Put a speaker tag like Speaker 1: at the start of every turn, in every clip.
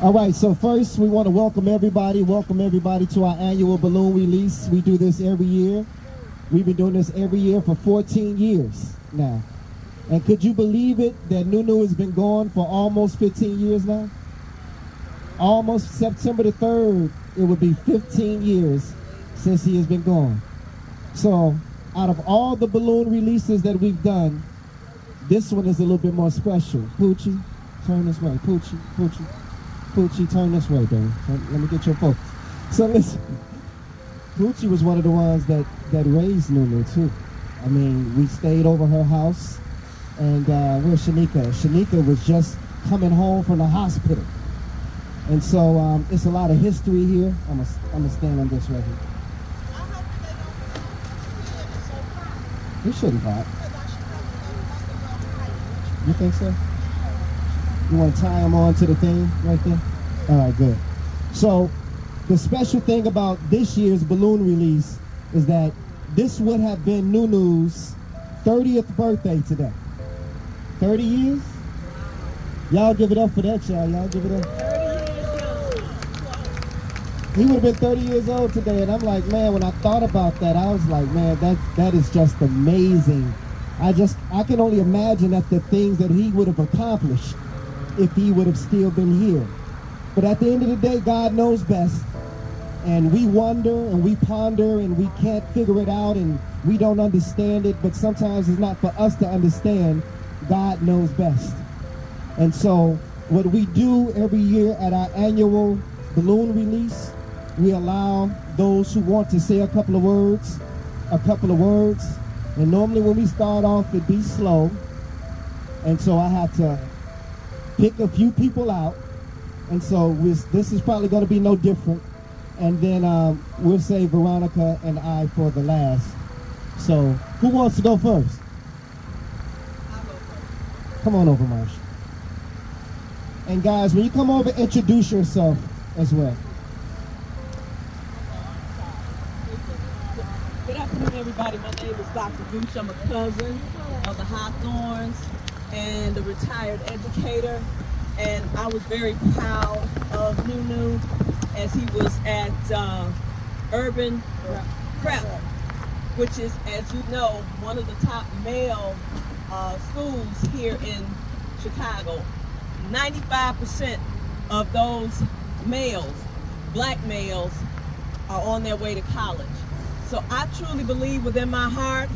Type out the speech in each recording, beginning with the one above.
Speaker 1: All right, so first we want to welcome everybody to our annual balloon release. We do this every year. We've been doing this every year for 14 years now. And could you believe it that Nunu has been gone for almost 15 years now? Almost September the 3rd, it would be 15 years since he has been gone. So out of all the balloon releases that we've done, this one is a little bit more special. Poochie, turn this way. Poochie, turn this way, baby. Let me get your focus. So listen, Poochie was one of the ones that raised Nunu too. I mean, we stayed over her house, and where's Shanika? Shanika was just coming home from the hospital. And so it's a lot of history here. I'm gonna stand on this right here. We shouldn't have. You think so? You want to tie them on to the thing right there? All right, good. So the special thing about this year's balloon release is that this would have been Nunu's 30th birthday today. 30 years? Y'all give it up for that, y'all. Y'all give it up. He would have been 30 years old today, and I'm like, man, when I thought about that, I was like, man, that is just amazing. I can only imagine at the things that he would have accomplished if he would have still been here. But at the end of the day, God knows best. And we wonder and we ponder and we can't figure it out and we don't understand it, but sometimes it's not for us to understand. God knows best. And so what we do every year at our annual balloon release, we allow those who want to say a couple of words. And normally when we start off, it'd be slow. And so I have to pick a few people out. And so this is probably going to be no different. And then we'll say Veronica and I for the last. So who wants to go first?
Speaker 2: I'll go first.
Speaker 1: Come on over, Marsha. And guys, when you come over, introduce yourself as well.
Speaker 2: Good afternoon, everybody. My name is Dr. Gooch. I'm a cousin of the Hawthornes and a retired educator. And I was very proud of Nunu as he was at Urban Prep, which is, as you know, one of the top male schools here in Chicago. 95% of those males, black males, are on their way to college. So I truly believe within my heart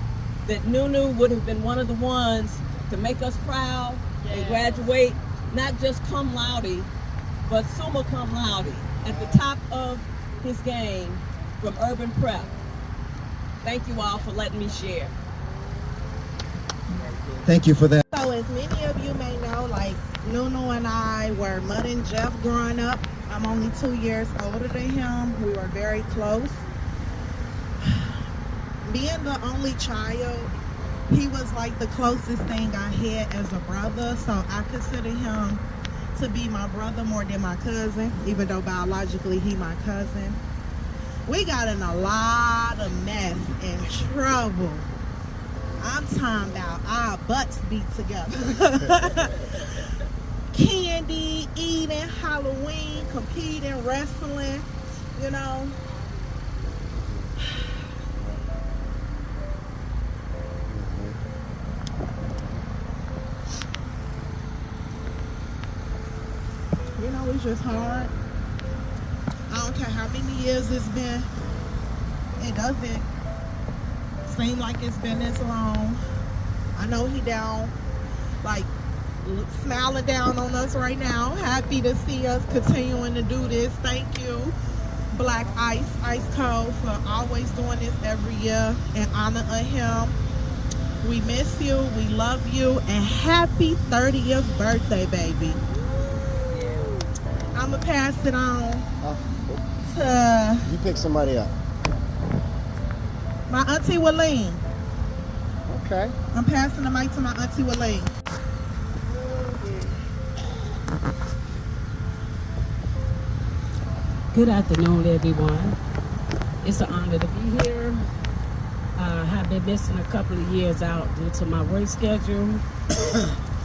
Speaker 2: that Nunu would have been one of the ones to make us proud and graduate, not just cum laude, but summa cum laude, at the top of his game from Urban Prep. Thank you all for letting me share.
Speaker 1: Thank you for that.
Speaker 3: So as many of you may know, like Nunu and I were Mud and Jeff growing up. I'm only 2 years older than him. We were very close. Being the only child, he was like the closest thing I had as a brother. So I consider him to be my brother more than my cousin, even though biologically he my cousin. We got in a lot of mess and trouble. I'm talking about our butts beat together. Candy, eating, Halloween, competing, wrestling, you know. You know, it's just hard. I don't care how many years it's been. It doesn't seem like it's been this long. I know he down, like, smiling down on us right now. Happy to see us continuing to do this. Thank you, Black Ice Cold, for always doing this every year in honor of him. We miss you, we love you, and happy 30th birthday, baby. I'm gonna pass it on to...
Speaker 1: You pick somebody up.
Speaker 3: My Auntie Walene.
Speaker 1: Okay.
Speaker 3: I'm passing the mic to my Auntie Walene.
Speaker 4: Good afternoon, everyone. It's an honor to be here. I have been missing a couple of years out due to my work schedule.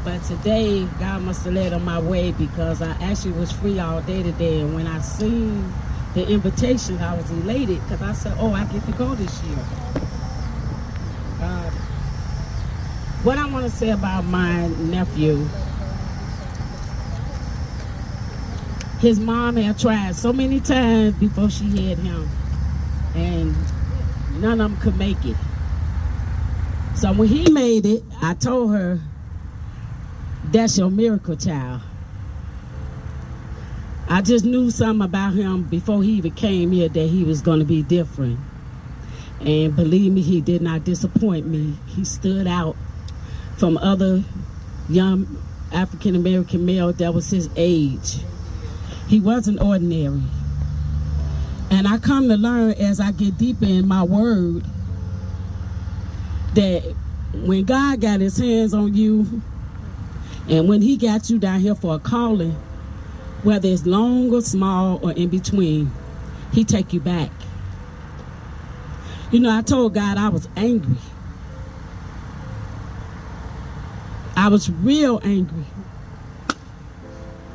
Speaker 4: But today, God must have led on my way because I actually was free all day today. And when I seen the invitation, I was elated because I said, oh, I get to go this year. What I want to say about my nephew, his mom had tried so many times before she had him, and none of them could make it. So when he made it, I told her, that's your miracle child. I just knew something about him before he even came here that he was going to be different. And believe me, he did not disappoint me. He stood out from other young African-American males that was his age. He wasn't ordinary. And I come to learn as I get deeper in my word that when God got his hands on you and when he got you down here for a calling, whether it's long or small or in between, he take you back. You know, I told God I was angry. I was real angry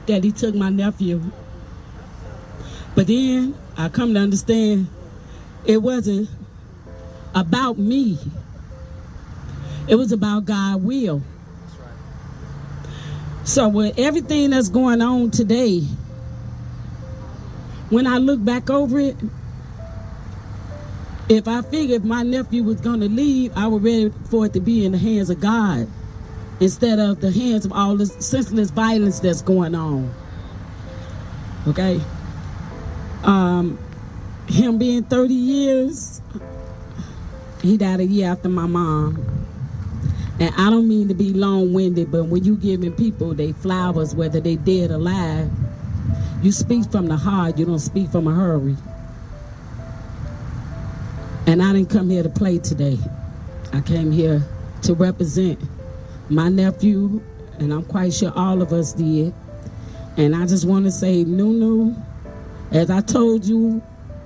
Speaker 4: that he took my nephew. But then I come to understand it wasn't about me. It was about God's will. So with everything that's going on today, when I look back over it, if I figured my nephew was going to leave, I was ready for it to be in the hands of God instead of the hands of all this senseless violence that's going on. Okay? Him being 30 years, he died a year after my mom. And I don't mean to be long-winded, but when you giving people they flowers, whether they dead or alive, you speak from the heart, you don't speak from a hurry. And I didn't come here to play today. I came here to represent my nephew, and I'm quite sure all of us did. And I just want to say, Nunu, as I told you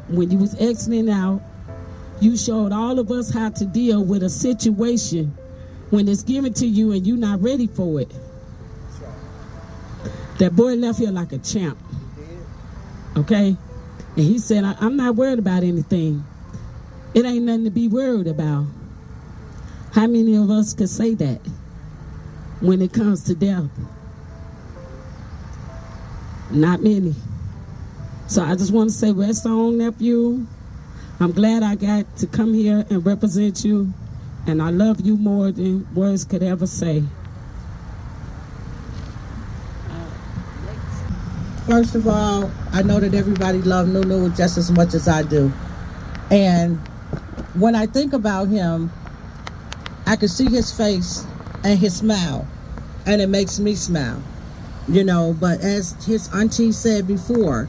Speaker 4: when you was exiting out, you showed all of us how to deal with a situation when it's given to you and you're not ready for it. That boy left here like a champ. Okay? And he said, I'm not worried about anything. It ain't nothing to be worried about. How many of us could say that when it comes to death? Not many. So I just want to say, rest on, nephew. I'm glad I got to come here and represent you. And I love you more than words could ever say.
Speaker 5: First of all, I know that everybody loves Nunu just as much as I do. And when I think about him, I can see his face and his smile, and it makes me smile, you know. But as his auntie said before,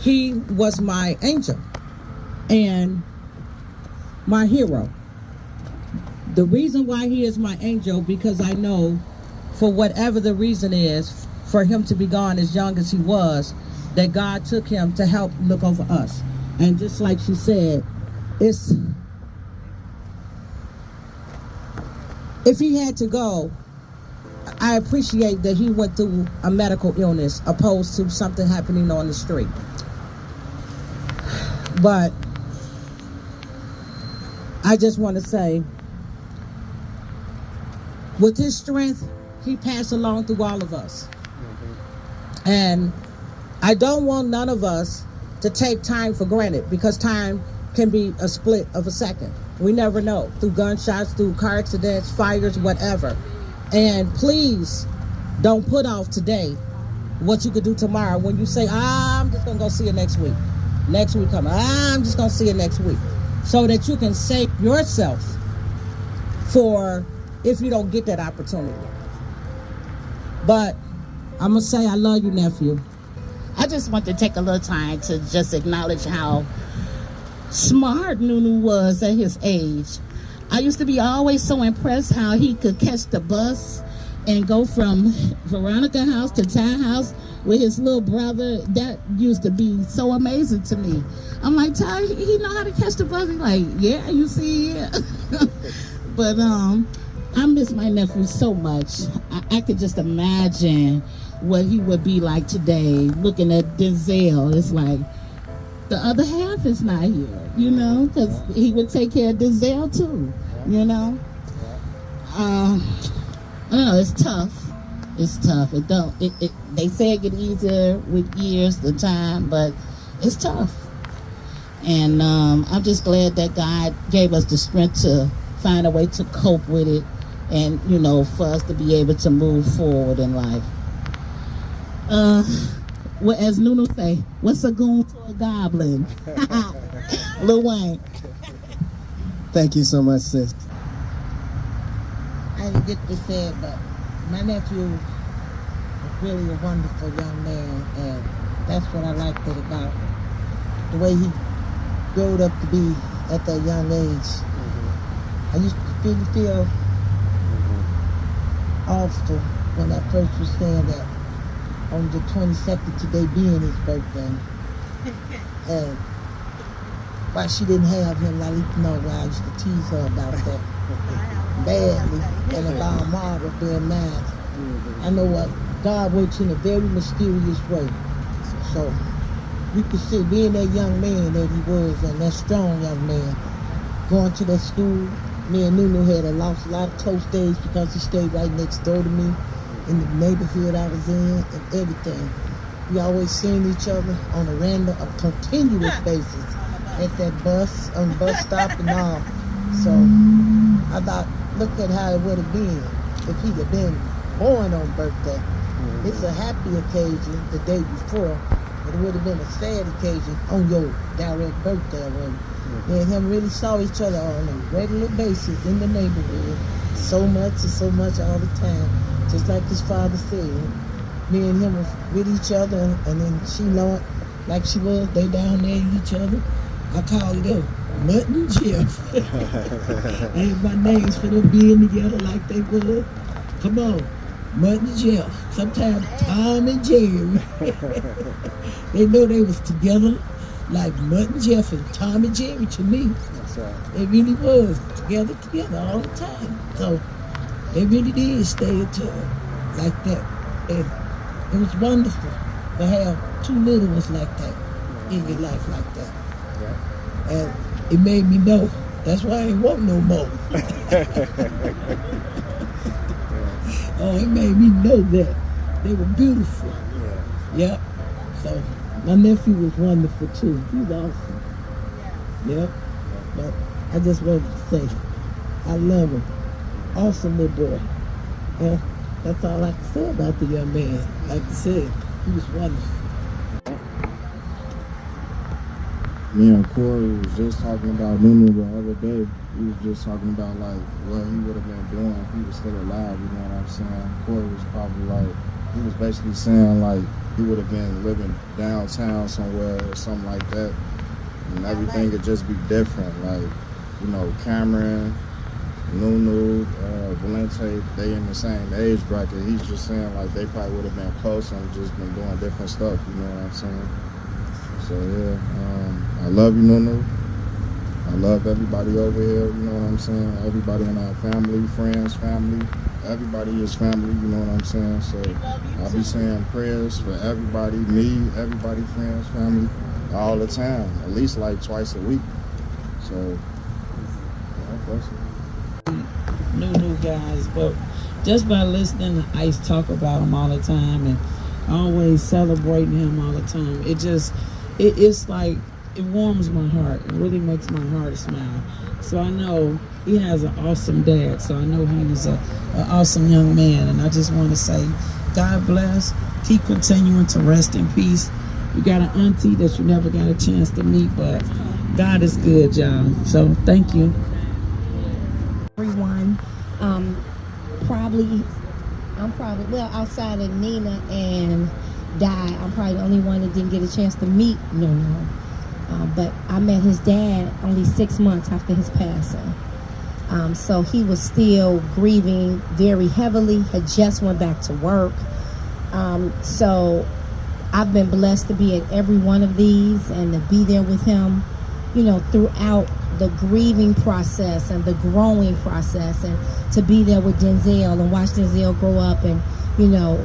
Speaker 5: he was my angel and my hero. The reason why he is my angel, because I know for whatever the reason is for him to be gone as young as he was, that God took him to help look over us. And just like she said, if he had to go, I appreciate that he went through a medical illness opposed to something happening on the street. But I just want to say, with his strength, he passed along through all of us. And I don't want none of us to take time for granted, because time can be a split of a second. We never know, through gunshots, through car accidents, fires, whatever. And please don't put off today what you could do tomorrow when you say, I'm just gonna go see you next week. Next week coming, I'm just gonna see you next week. So that you can save yourself for if you don't get that opportunity. But I'm gonna say I love you, nephew.
Speaker 6: I just want to take a little time to just acknowledge how smart Nunu was at his age. I used to be always so impressed how he could catch the bus and go from Veronica house to Ty house with his little brother. That used to be so amazing to me. I'm like, Ty, he know how to catch the bus? He's like, yeah, you see it. But I miss my nephew so much. I could just imagine what he would be like today, looking at Denzel. It's like the other half is not here, you know, because he would take care of Denzel too, you know. I don't know. It's tough. It's tough. They say it get easier with years, the time, but it's tough. And I'm just glad that God gave us the strength to find a way to cope with it, and you know, for us to be able to move forward in life. Well, as Nunu say, what's a goon to a goblin? Lil Wayne.
Speaker 1: Thank you so much, sis.
Speaker 5: I didn't get to say it, but my nephew is really a wonderful young man, and that's what I liked it about the way he growed up to be at that young age. I used to really feel awful when I first was saying that on the 22nd today being his birthday, and why she didn't have him. I need to know why I used to tease her about that badly, and about Margaret being mad. I know what God works in a very mysterious way. So you could see being that young man that he was, and that strong young man, going to that school. Me and Nunu had lost a lot of close days because he stayed right next door to me in the neighborhood I was in and everything. We always seen each other on a continuous basis at that bus, on the bus stop and all. So I thought, look at how it would have been if he'd have been born on birthday. It's a happy occasion the day before, but it would have been a sad occasion on your direct birthday when me and him really saw each other on a regular basis in the neighborhood, so much and so much all the time. Just like his father said, me and him was with each other, and then she know it like she was, they down there with each other. I called them Mutt and Jeff. And my names for them being together like they were. Come on, Mutt and Jeff. Sometimes Tom and Jerry. They know they was together like Mutt and Jeff and Tom and Jerry to me.
Speaker 1: That's right.
Speaker 5: They really was together all the time. So they really did stay in touch like that. And it was wonderful to have two little ones like that in your life like that.
Speaker 1: Yeah.
Speaker 5: And it made me know. That's why I ain't want no more. Oh, it made me know that they were beautiful. Yep. So my nephew was wonderful too. He's awesome. Yep. But I just wanted to say, I love him. Awesome little boy. Yeah, that's all I can say about the young man. Like I said, he was wonderful.
Speaker 7: Me and Corey was just talking about Nunu the other day. We was just talking about like what he would have been doing if he was still alive, you know what I'm saying? Corey was probably like, he was basically saying like he would have been living downtown somewhere or something like that. And everything could just be different. Like, you know, Cameron, Nunu, Valente, they in the same age bracket. He's just saying like they probably would have been close and just been doing different stuff, you know what I'm saying? So yeah, I love you, Nunu. I love everybody over here, you know what I'm saying? Everybody in our family, friends, family. Everybody is family, you know what I'm saying? So I'll be saying prayers for everybody, me, everybody, friends, family, all the time. At least like twice a week. So, yeah, bless you.
Speaker 4: New guys, but just by listening to Ice talk about him all the time and always celebrating him all the time, it's like, it warms my heart. It really makes my heart smile. So I know he has an awesome dad. So I know he's an awesome young man. And I just want to say, God bless. Keep continuing to rest in peace. You got an auntie that you never got a chance to meet, but God is good, y'all. So thank you.
Speaker 8: Everyone, I'm probably, well, outside of Nina and Di, I'm probably the only one that didn't get a chance to meet Nunu. But I met his dad only 6 months after his passing. So he was still grieving very heavily, had just went back to work. So I've been blessed to be at every one of these and to be there with him, you know, throughout the grieving process and the growing process, and to be there with Denzel and watch Denzel grow up and, you know,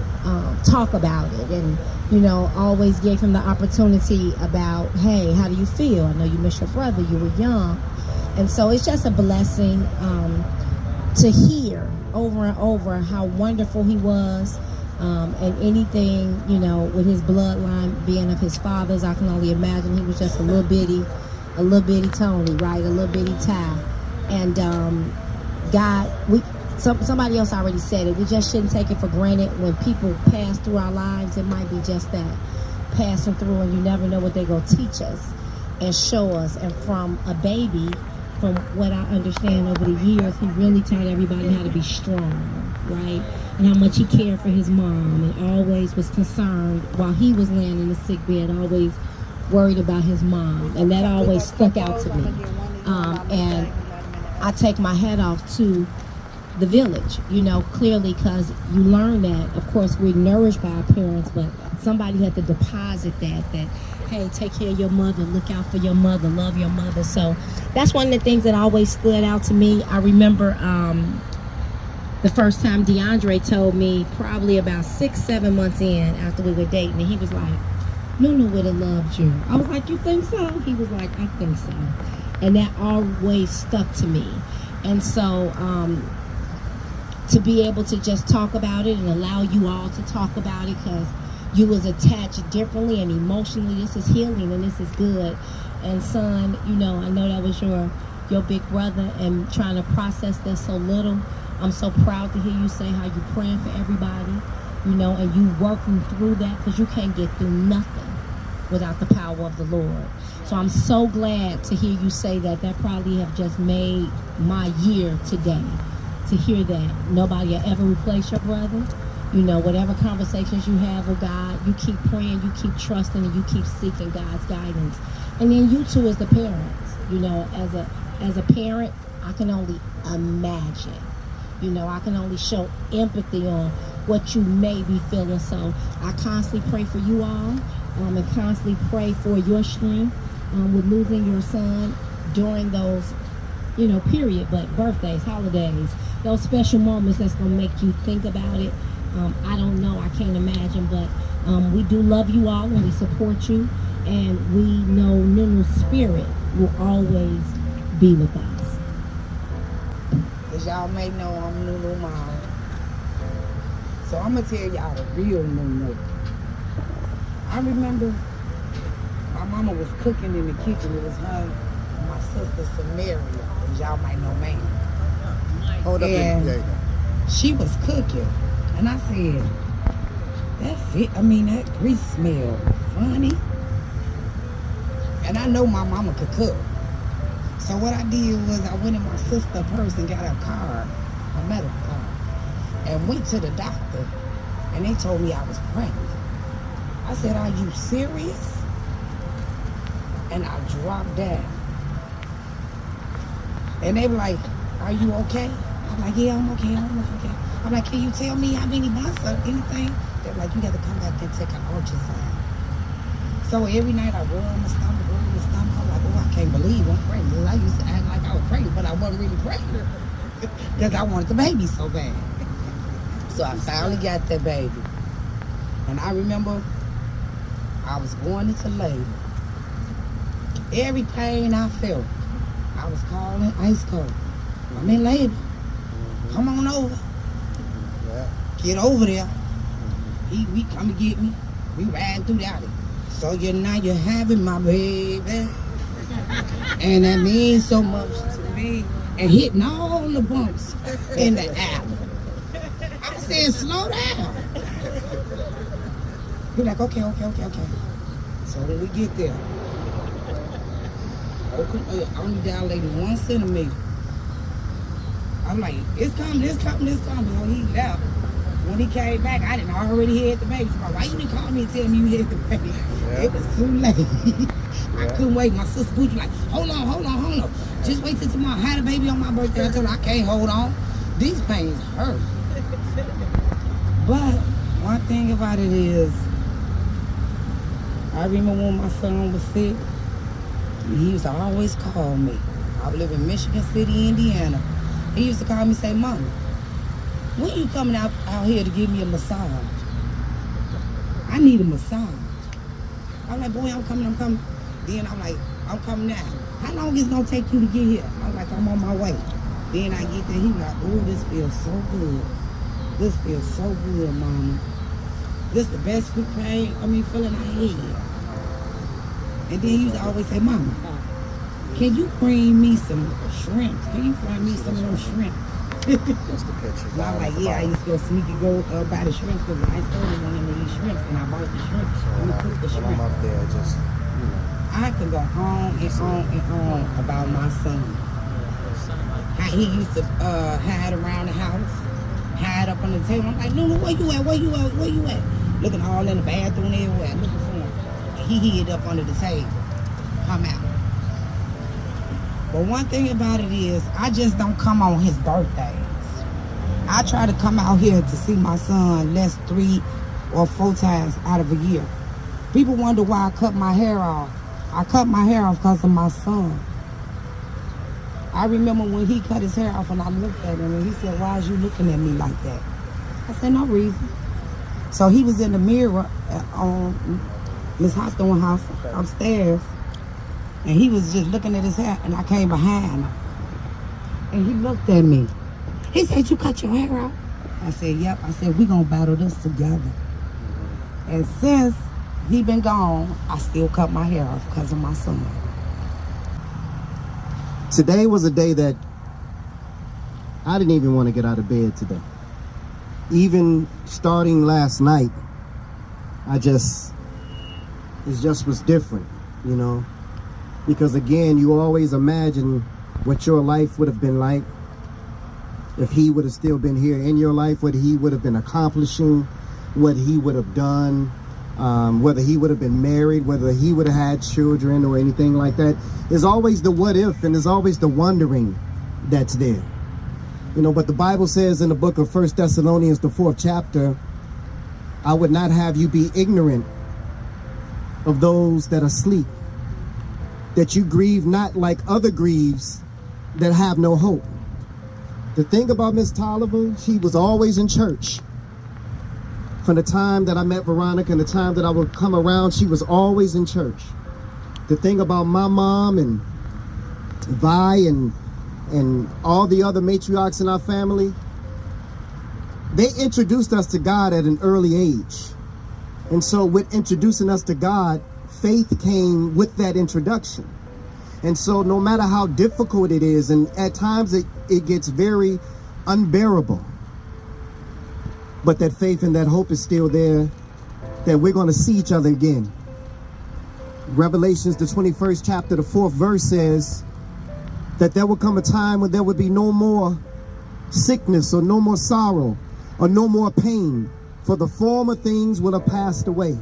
Speaker 8: talk about it, and, you know, always gave him the opportunity about, hey, how do you feel? I know you miss your brother, you were young. And so it's just a blessing to hear over and over how wonderful he was. And anything, you know, with his bloodline being of his father's, I can only imagine he was just a little bitty Tony, right? A little bitty Ty. And God, somebody else already said it. We just shouldn't take it for granted when people pass through our lives. It might be just that, passing through, and you never know what they're going to teach us and show us. And from a baby, from what I understand over the years, he really taught everybody how to be strong, right? And how much he cared for his mom, and always was concerned while he was laying in the sick bed, always worried about his mom. And that always stuck out to me. And I take my hat off to the village, you know, clearly, because you learn that, of course, we're nourished by our parents, but somebody had to deposit that, hey, take care of your mother, look out for your mother, love your mother. So that's one of the things that always stood out to me. I remember the first time DeAndre told me, probably about 6-7 months in after we were dating, and he was like, Nunu would have loved you. I was like, you think so? He was like, I think so. And that always stuck to me. And so to be able to just talk about it and allow you all to talk about it, because you was attached differently and emotionally, this is healing and this is good. And son, you know, I know that was your big brother, and trying to process this so little. I'm so proud to hear you say how you praying for everybody, you know, and you working through that, because you can't get through nothing without the power of the Lord. So I'm so glad to hear you say that. That probably have just made my year today, to hear that nobody will ever replace your brother. You know, whatever conversations you have with God, you keep praying, you keep trusting, and you keep seeking God's guidance. And then you too as the parents, you know, as a parent, I can only imagine. You know, I can only show empathy on what you may be feeling. So I constantly pray for you all, and constantly pray for your strength with losing your son during those, you know, period, but birthdays, holidays, those special moments that's going to make you think about it. I don't know, I can't imagine, but we do love you all, and we support you, and we know Nunu's spirit will always be with us.
Speaker 9: As y'all may know, I'm Nunu mom. So I'm gonna tell y'all the real Nunu. I remember my mama was cooking in the kitchen. It was her and my sister Samaria, as y'all might know, man. Hold up, and she was cooking, and I said, that grease smell funny. And I know my mama could cook. So what I did was I went in my sister's purse and got a card, a medical card, and went to the doctor, and they told me I was pregnant. I said, are you serious? And I dropped down. And they were like, are you okay? I'm like, yeah, I'm okay, I'm like, can you tell me how many months or anything? They're like, you got to come back and take an ultrasound. So every night I rub my stomach. I'm like, oh, I can't believe I'm pregnant. I used to act like I was pregnant, but I wasn't really pregnant because I wanted the baby so bad. So I finally got that baby. And I remember I was going into labor. Every pain I felt, I was calling Ice Cold. I'm in labor. Come on over. Get over there. He come and get me. We ran through that. So now you're having my baby. And that means so much to me. And hitting all the bumps in the alley. I said, slow down. You're like, okay. So when we get there, only dilated 1 centimeter. I'm like, it's coming. So he left. When he came back, I didn't already had the baby. So why you didn't call me and tell me you had the baby? Yeah. It was too late. I couldn't wait. My sister was like, hold on. Just wait till tomorrow. I had a baby on my birthday. I told her I can't hold on. These pains hurt. But one thing about it is, I remember when my son was sick, he used to always call me. I live in Michigan City, Indiana. He used to call me and say, Mama, when you coming out here to give me a massage? I need a massage. I'm like, boy, I'm coming. Then I'm like, I'm coming now. How long is it gonna take you to get here? I'm like, I'm on my way. Then I get there, he like, oh, this feels so good. This feels so good, Mama. This the best feeling I had. And then he used to always say, Mama, can you bring me some shrimp? Can you fry me some of those shrimp?
Speaker 7: That's the picture.
Speaker 9: And I'm like, yeah, I used to go sneak and go buy the shrimp because I started wanting to eat shrimp, and I bought the shrimp and I cooked the shrimp.
Speaker 7: When I'm up there, just,
Speaker 9: I could go on and on and on about my son. How he used to hide around the house, hide up on the table. I'm like, Lulu, where you at? Where you at? Where you at? Looking all in the bathroom everywhere, looking for him. And he hid up under the table. Come out. But one thing about it is, I just don't come on his birthdays. I try to come out here to see my son less 3 or 4 times out of a year. People wonder why I cut my hair off. I cut my hair off because of my son. I remember when he cut his hair off and I looked at him and he said, why is you looking at me like that? I said, no reason. So he was in the mirror on Miss Hawthorne house upstairs, and he was just looking at his hair, and I came behind him. And he looked at me. He said, you cut your hair off? I said, yep. I said, we're going to battle this together. And since he been gone, I still cut my hair off because of my son.
Speaker 1: Today was a day that I didn't even want to get out of bed today. Even starting last night, it just was different, because again, you always imagine what your life would have been like if he would have still been here in your life, what he would have been accomplishing, what he would have done, whether he would have been married, whether he would have had children or anything like that. There's always the what if, and there's always the wondering that's there. But the Bible says in the book of 1 Thessalonians, the 4th chapter, I would not have you be ignorant of those that are asleep, that you grieve not like other grieves that have no hope. The thing about Miss Tolliver, she was always in church. From the time that I met Veronica and the time that I would come around, she was always in church. The thing about my mom and Vi and all the other matriarchs in our family, they introduced us to God at an early age. And so with introducing us to God, faith came with that introduction. And so no matter how difficult it is, and at times it gets very unbearable, but that faith and that hope is still there, that we're going to see each other again. Revelations, the 21st chapter, the 4th verse says that there will come a time when there will be no more sickness or no more sorrow or no more pain, for the former things will have passed away.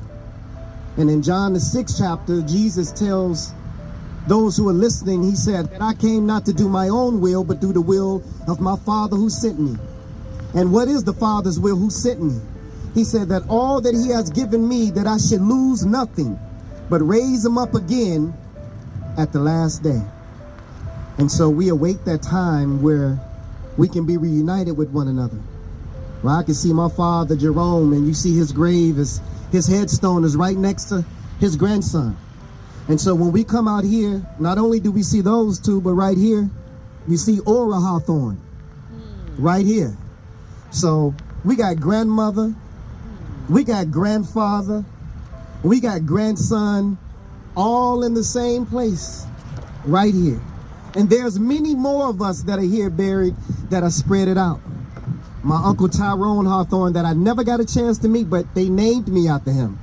Speaker 1: And in John, the 6th chapter, Jesus tells those who are listening, he said, that I came not to do my own will, but do the will of my Father who sent me. And what is the Father's will who sent me? He said that all that he has given me, that I should lose nothing, but raise him up again at the last day. And so we await that time where we can be reunited with one another. Well, I can see my father, Jerome, and you see his grave, his headstone is right next to his grandson. And so when we come out here, not only do we see those two, but right here, you see Aura Hawthorne, right here. So we got grandmother, we got grandfather, we got grandson, all in the same place, right here. And there's many more of us that are here buried, that are spread it out. My uncle Tyrone Hawthorne, that I never got a chance to meet, but they named me after him.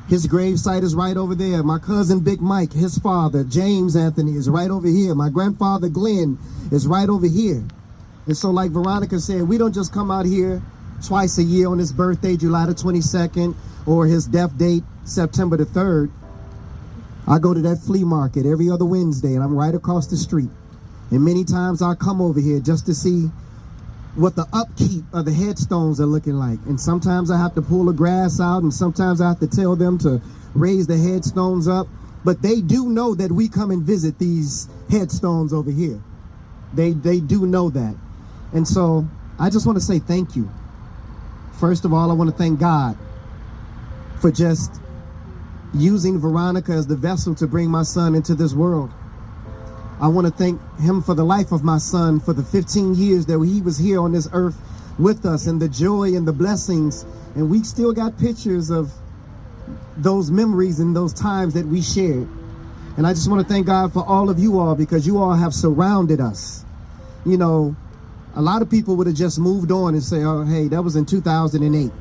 Speaker 1: His gravesite is right over there. My cousin Big Mike, his father, James Anthony, is right over here. My grandfather Glenn is right over here. And so like Veronica said, we don't just come out here twice a year on his birthday, July the 22nd, or his death date, September the 3rd. I go to that flea market every other Wednesday, and I'm right across the street. And many times I come over here just to see what the upkeep of the headstones are looking like. And sometimes I have to pull the grass out, and sometimes I have to tell them to raise the headstones up. but they do know that we come and visit these headstones over here. They do know that. And so I just want to say thank you. First of all, I want to thank God for just using Veronica as the vessel to bring my son into this world. I want to thank him for the life of my son, for the 15 years that he was here on this earth with us, and the joy and the blessings. And we still got pictures of those memories and those times that we shared. And I just want to thank God for all of you all, because you all have surrounded us. You know, a lot of people would have just moved on and say, oh, hey, that was in 2008.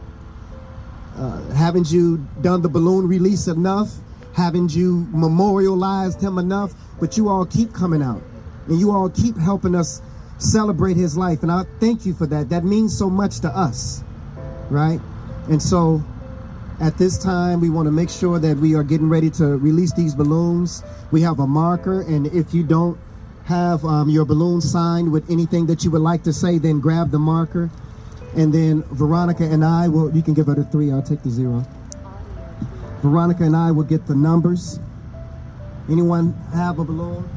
Speaker 1: Haven't you done the balloon release enough? Haven't you memorialized him enough? But you all keep coming out, and you all keep helping us celebrate his life. And I thank you for that. That means so much to us, right? And so at this time, we want to make sure that we are getting ready to release these balloons. We have a marker, and if you don't have your balloon signed with anything that you would like to say, then grab the marker. And then Veronica and I will, you can give her the 3, I'll take the 0. Veronica and I will get the numbers. Anyone have a balloon?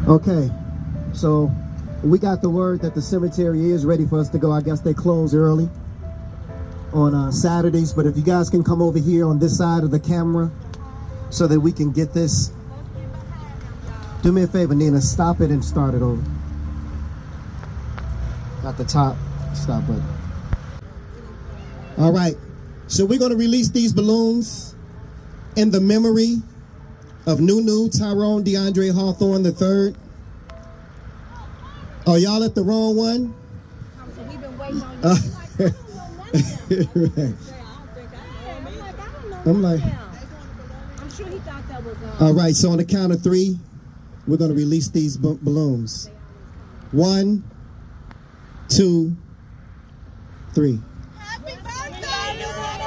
Speaker 1: Okay, so we got the word that the cemetery is ready for us to go. I guess they close early on Saturdays, but if you guys can come over here on this side of the camera so that we can get this. Do me a favor, Nina, stop it and start it over. At the top, stop button. All right, so we're going to release these balloons in the memory of Nunu Tyrone DeAndre Hawthorne III. Oh, y'all at the wrong one?
Speaker 8: So we've been waiting on you.
Speaker 1: Right. I'm like,
Speaker 8: I'm sure he thought that was
Speaker 1: all right, so on the count of 3, we're going to release these balloons. 1, 2, 3.
Speaker 3: Happy birthday!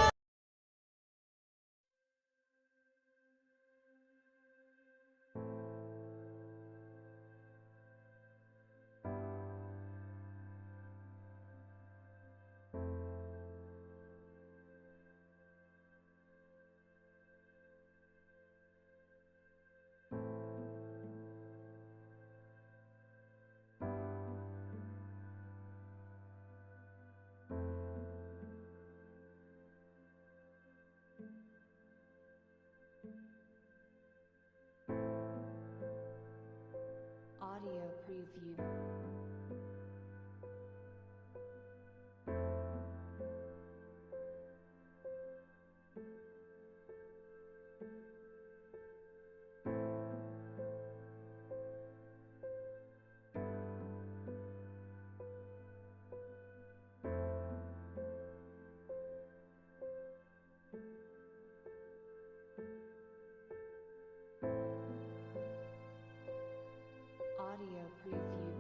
Speaker 10: Audio preview. Audio preview.